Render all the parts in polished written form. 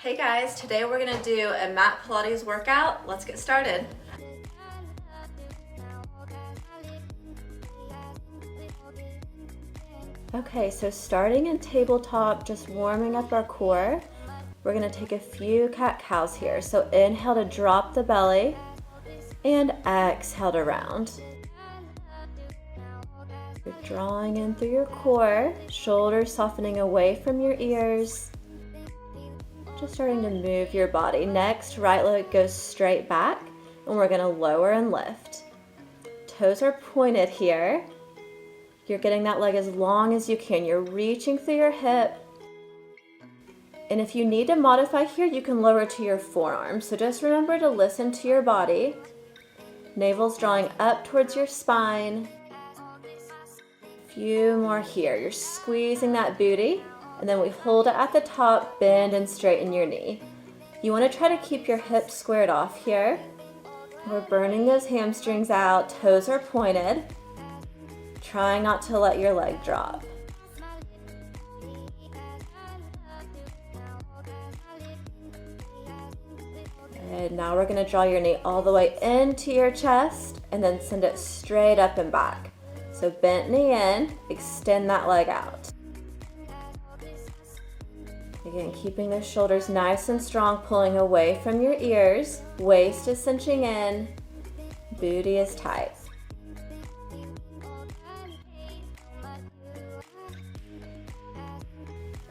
Hey guys, today we're gonna do a mat Pilates workout. Let's get started. Okay, so starting in tabletop, just warming up our core, we're gonna take a few cat-cows here. So inhale to drop the belly and exhale to round. You're drawing in through your core, shoulders softening away from your ears. Just starting to move your body. Next, right leg goes straight back, and we're gonna lower and lift. Toes are pointed here. You're getting that leg as long as you can. You're reaching through your hip. And if you need to modify here, you can lower to your forearms. So just remember to listen to your body. Navel's drawing up towards your spine. A few more here. You're squeezing that booty. And then we hold it at the top, bend and straighten your knee. You want to try to keep your hips squared off here. We're burning those hamstrings out, toes are pointed. Trying not to let your leg drop. Good, now we're going to draw your knee all the way into your chest and then send it straight up and back. So bent knee in, extend that leg out. Again, keeping those shoulders nice and strong, pulling away from your ears. Waist is cinching in, booty is tight.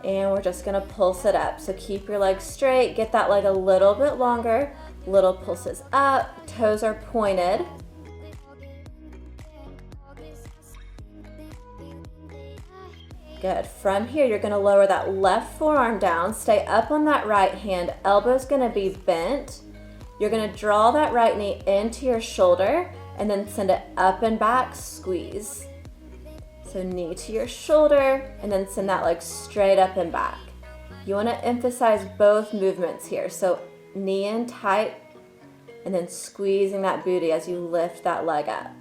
And we're just gonna pulse it up. So keep your legs straight, get that leg a little bit longer. Little pulses up, toes are pointed. Good. From here, you're gonna lower that left forearm down, stay up on that right hand, elbow's gonna be bent. You're gonna draw that right knee into your shoulder and then send it up and back, squeeze. So knee to your shoulder and then send that leg straight up and back. You wanna emphasize both movements here. So knee in tight and then squeezing that booty as you lift that leg up.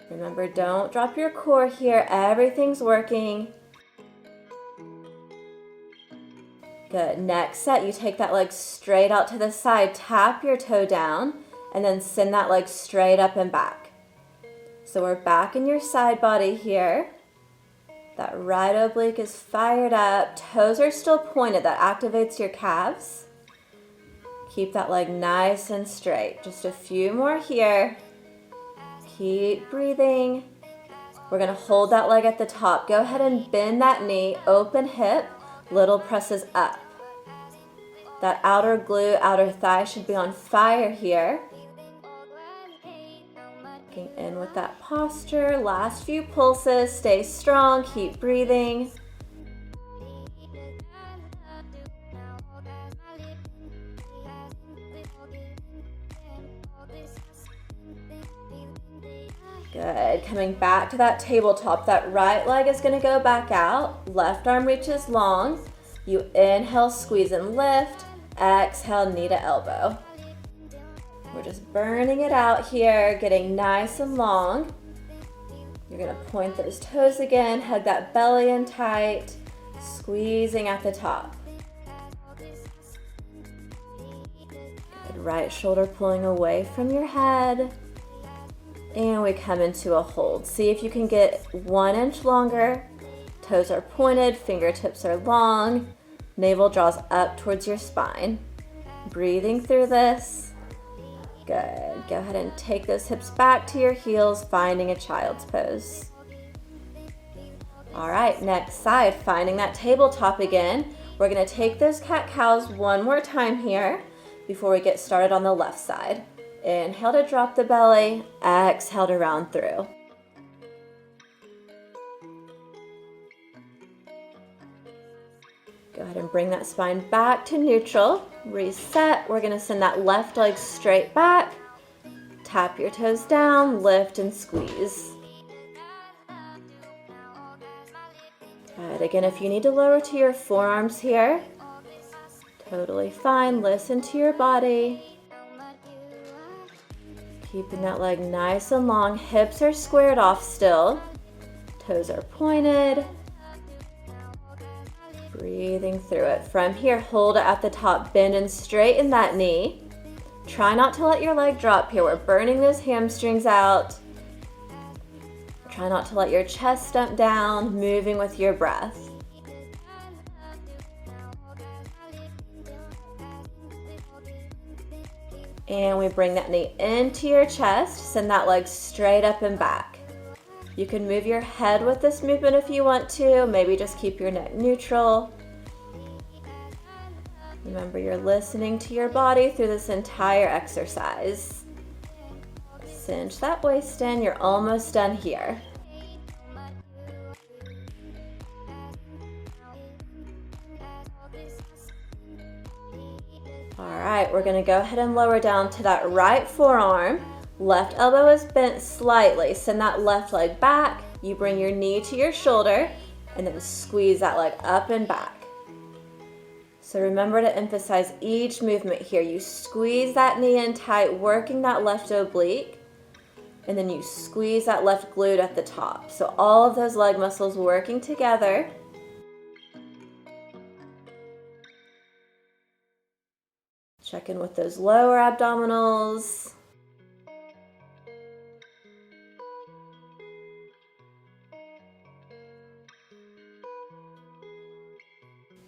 Remember, don't drop your core here. Everything's working. Good. Next set, you take that leg straight out to the side, tap your toe down, and then send that leg straight up and back. So we're back in your side body here. That right oblique is fired up. Toes are still pointed. That activates your calves. Keep that leg nice and straight. Just a few more here. Keep breathing. We're gonna hold that leg at the top. Go ahead and bend that knee, open hip, little presses up. That outer glute, outer thigh should be on fire here. Getting in with that posture. Last few pulses, stay strong, keep breathing. Good. Coming back to that tabletop. That right leg is going to go back out. Left arm reaches long. You inhale, squeeze and lift. Exhale, knee to elbow. We're just burning it out here, getting nice and long. You're going to point those toes again, hug that belly in tight, squeezing at the top. Good. Right shoulder pulling away from your head. And we come into a hold. See if you can get 1 inch longer. Toes are pointed, fingertips are long. Navel draws up towards your spine. Breathing through this. Good. Go ahead and take those hips back to your heels, finding a child's pose. All right, next side, finding that tabletop again. We're gonna take those cat-cows one more time here before we get started on the left side. Inhale to drop the belly, exhale to round through. Go ahead and bring that spine back to neutral. Reset. We're gonna send that left leg straight back. Tap your toes down, lift and squeeze. Good. Again, if you need to lower to your forearms here, totally fine. Listen to your body. Keeping that leg nice and long. Hips are squared off still. Toes are pointed. Breathing through it. From here, hold it at the top, bend and straighten that knee. Try not to let your leg drop here. We're burning those hamstrings out. Try not to let your chest dump down, moving with your breath. And we bring that knee into your chest, send that leg straight up and back. You can move your head with this movement if you want to, maybe just keep your neck neutral. Remember, you're listening to your body through this entire exercise. Cinch that waist in, you're almost done here. All right, we're gonna go ahead and lower down to that right forearm. Left elbow is bent slightly. Send that left leg back. You bring your knee to your shoulder and then squeeze that leg up and back. So remember to emphasize each movement here. You squeeze that knee in tight, working that left oblique, and then you squeeze that left glute at the top. So all of those leg muscles working together. Check in with those lower abdominals.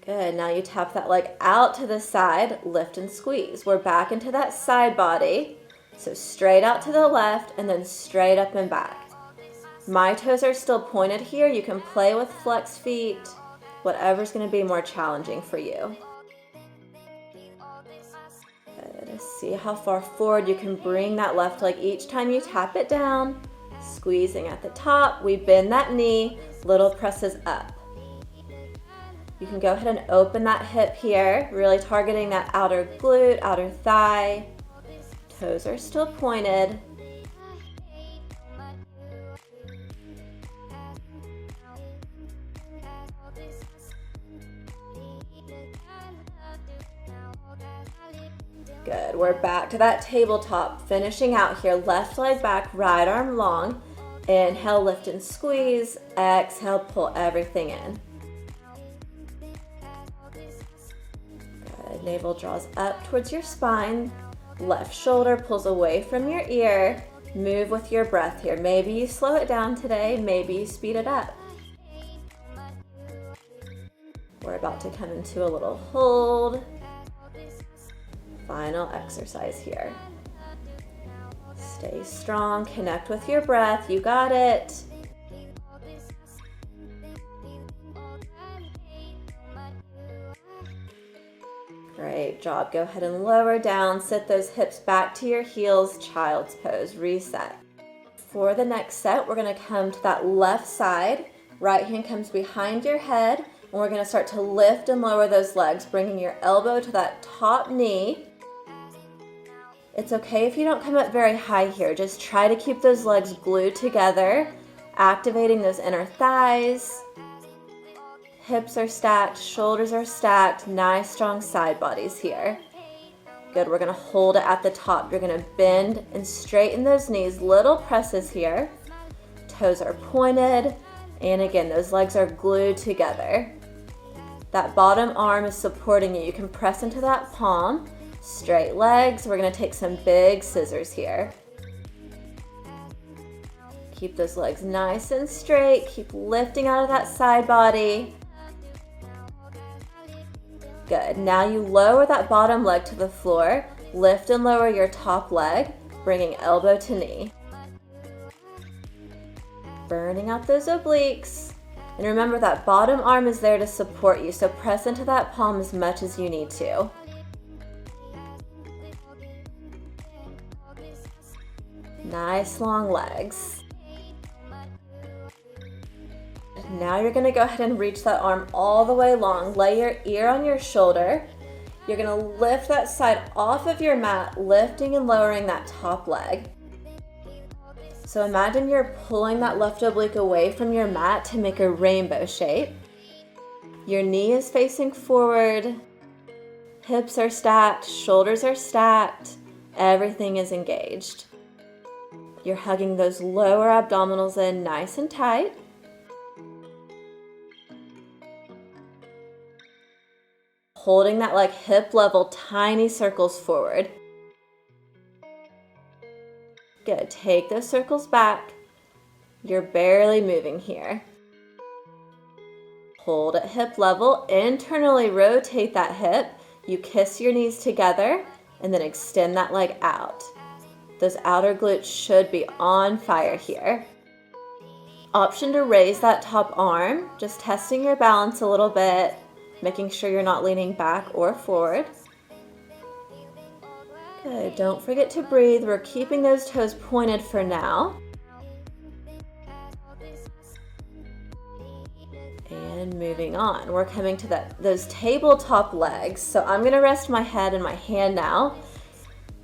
Good, now you tap that leg out to the side, lift and squeeze. We're back into that side body. So straight out to the left and then straight up and back. My toes are still pointed here. You can play with flexed feet, whatever's gonna be more challenging for you. Good, see how far forward you can bring that left leg each time you tap it down. Squeezing at the top, we bend that knee, little presses up. You can go ahead and open that hip here, really targeting that outer glute, outer thigh. Toes are still pointed. Good, we're back to that tabletop, finishing out here, left leg back, right arm long. Inhale, lift and squeeze. Exhale, pull everything in. Good, navel draws up towards your spine. Left shoulder pulls away from your ear. Move with your breath here. Maybe you slow it down today, maybe you speed it up. We're about to come into a little hold. Final exercise here. Stay strong, connect with your breath, you got it. Great job, go ahead and lower down, sit those hips back to your heels, child's pose, reset. For the next set, we're gonna come to that left side, right hand comes behind your head, and we're gonna start to lift and lower those legs, bringing your elbow to that top knee. It's okay if you don't come up very high here, just try to keep those legs glued together, activating those inner thighs. Hips are stacked, shoulders are stacked, nice strong side bodies here. Good, we're gonna hold it at the top. You're gonna bend and straighten those knees, little presses here. Toes are pointed, and again, those legs are glued together. That bottom arm is supporting you. You can press into that palm, straight legs. We're gonna take some big scissors here. Keep those legs nice and straight, keep lifting out of that side body. Good, now you lower that bottom leg to the floor, lift and lower your top leg, bringing elbow to knee. Burning out those obliques. And remember that bottom arm is there to support you, so press into that palm as much as you need to. Nice long legs. Now you're gonna go ahead and reach that arm all the way long. Lay your ear on your shoulder. You're gonna lift that side off of your mat, lifting and lowering that top leg. So imagine you're pulling that left oblique away from your mat to make a rainbow shape. Your knee is facing forward. Hips are stacked, shoulders are stacked. Everything is engaged. You're hugging those lower abdominals in nice and tight. holding that like hip level, tiny circles forward. Good, take those circles back. You're barely moving here. Hold at hip level, internally rotate that hip. You kiss your knees together and then extend that leg out. Those outer glutes should be on fire here. Option to raise that top arm, just testing your balance a little bit, making sure you're not leaning back or forward. Good, don't forget to breathe. We're keeping those toes pointed for now. And moving on, we're coming to those tabletop legs. So I'm gonna rest my head in my hand now.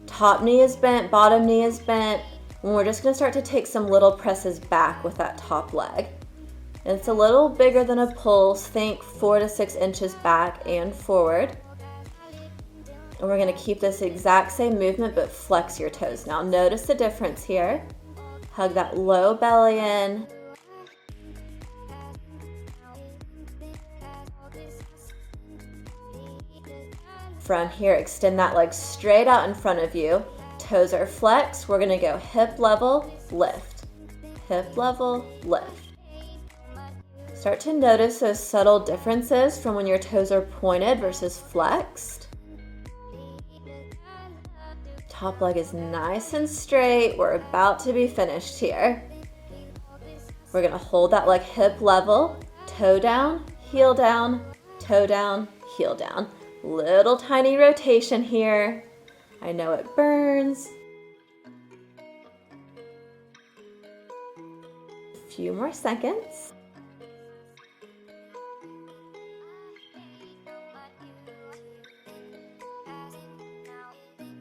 Top knee is bent, bottom knee is bent. And we're just gonna start to take some little presses back with that top leg. And it's a little bigger than a pulse. Think 4 to 6 inches back and forward. And we're gonna keep this exact same movement, but flex your toes. Now notice the difference here. Hug that low belly in. From here, extend that leg straight out in front of you. Toes are flexed. We're gonna go hip level, lift. Hip level, lift. Start to notice those subtle differences from when your toes are pointed versus flexed. Top leg is nice and straight. We're about to be finished here. We're gonna hold that leg hip level, toe down, heel down, toe down, heel down. Little tiny rotation here. I know it burns. A few more seconds.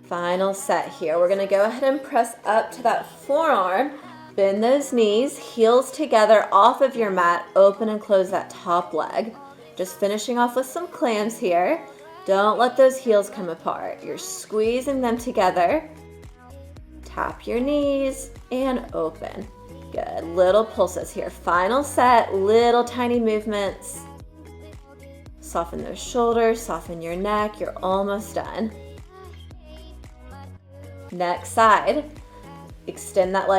Final set here. We're gonna go ahead and press up to that forearm. Bend those knees, heels together off of your mat. Open and close that top leg. Just finishing off with some clams here. Don't let those heels come apart. You're squeezing them together. Tap your knees and open. Good, little pulses here. Final set, little tiny movements. Soften those shoulders, soften your neck. You're almost done. Next side. Extend that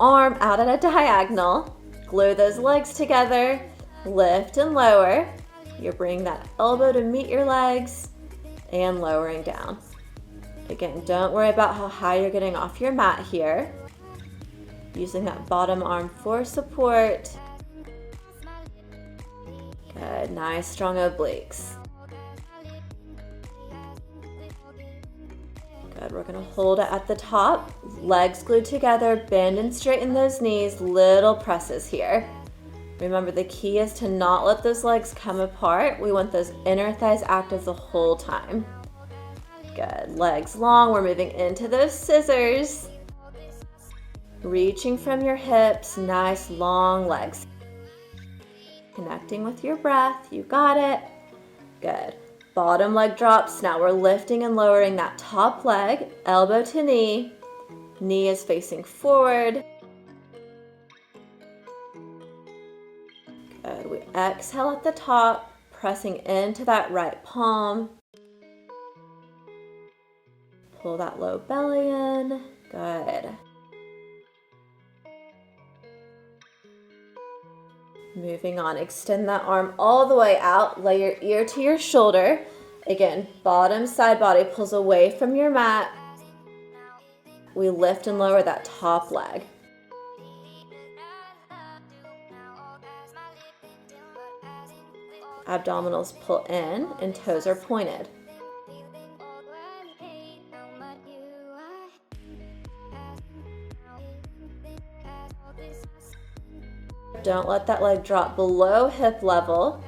arm out at a diagonal. Glue those legs together. Lift and lower. You're bringing that elbow to meet your legs and lowering down. Again, don't worry about how high you're getting off your mat here. Using that bottom arm for support. Good, nice strong obliques. Good, we're gonna hold it at the top. Legs glued together, bend and straighten those knees, little presses here. Remember, the key is to not let those legs come apart. We want those inner thighs active the whole time. Good, legs long. We're moving into those scissors. Reaching from your hips, nice long legs. Connecting with your breath, you got it. Good, bottom leg drops. Now we're lifting and lowering that top leg, elbow to knee. Knee is facing forward. Good. We exhale at the top, pressing into that right palm. Pull that low belly in. Good. Moving on, extend that arm all the way out. Lay your ear to your shoulder. Again, bottom side body pulls away from your mat. We lift and lower that top leg. Abdominals pull in and toes are pointed. Don't let that leg drop below hip level.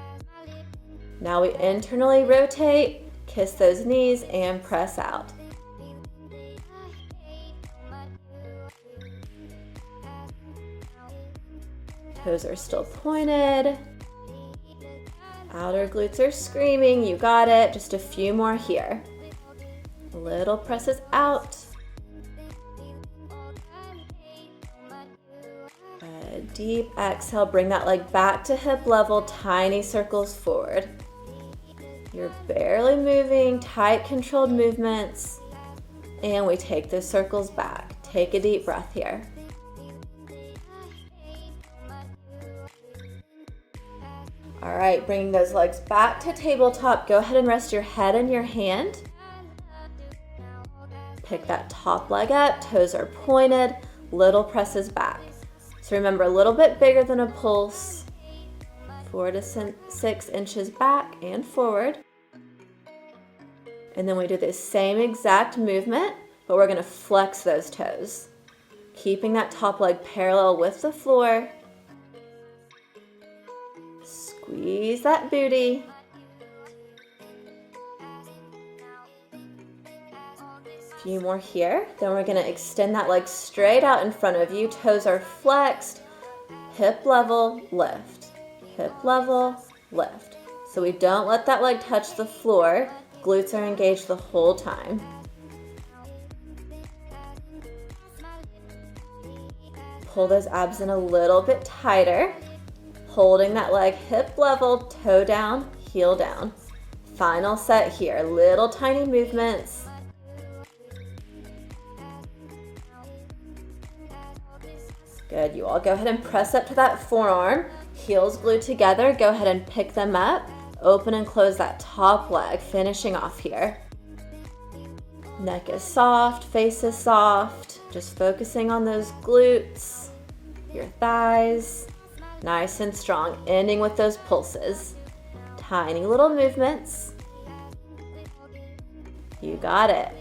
Now we internally rotate, kiss those knees and press out. Toes are still pointed. Outer glutes are screaming, you got it. Just a few more here. Little presses out. A deep exhale, bring that leg back to hip level, tiny circles forward. You're barely moving, tight, controlled movements. And we take those circles back. Take a deep breath here. All right, bringing those legs back to tabletop. Go ahead and rest your head in your hand. Pick that top leg up, toes are pointed, little presses back. So remember, a little bit bigger than a pulse. 4 to 6 inches back and forward. And then we do the same exact movement, but we're gonna flex those toes. Keeping that top leg parallel with the floor. Squeeze that booty. Few more here. Then we're gonna extend that leg straight out in front of you. Toes are flexed. Hip level, lift. Hip level, lift. So we don't let that leg touch the floor. Glutes are engaged the whole time. Pull those abs in a little bit tighter. Holding that leg hip level, toe down, heel down. Final set here, little tiny movements. Good, you all go ahead and press up to that forearm. Heels glued together, go ahead and pick them up. Open and close that top leg, finishing off here. Neck is soft, face is soft. Just focusing on those glutes, your thighs. Nice and strong, ending with those pulses. Tiny little movements. You got it.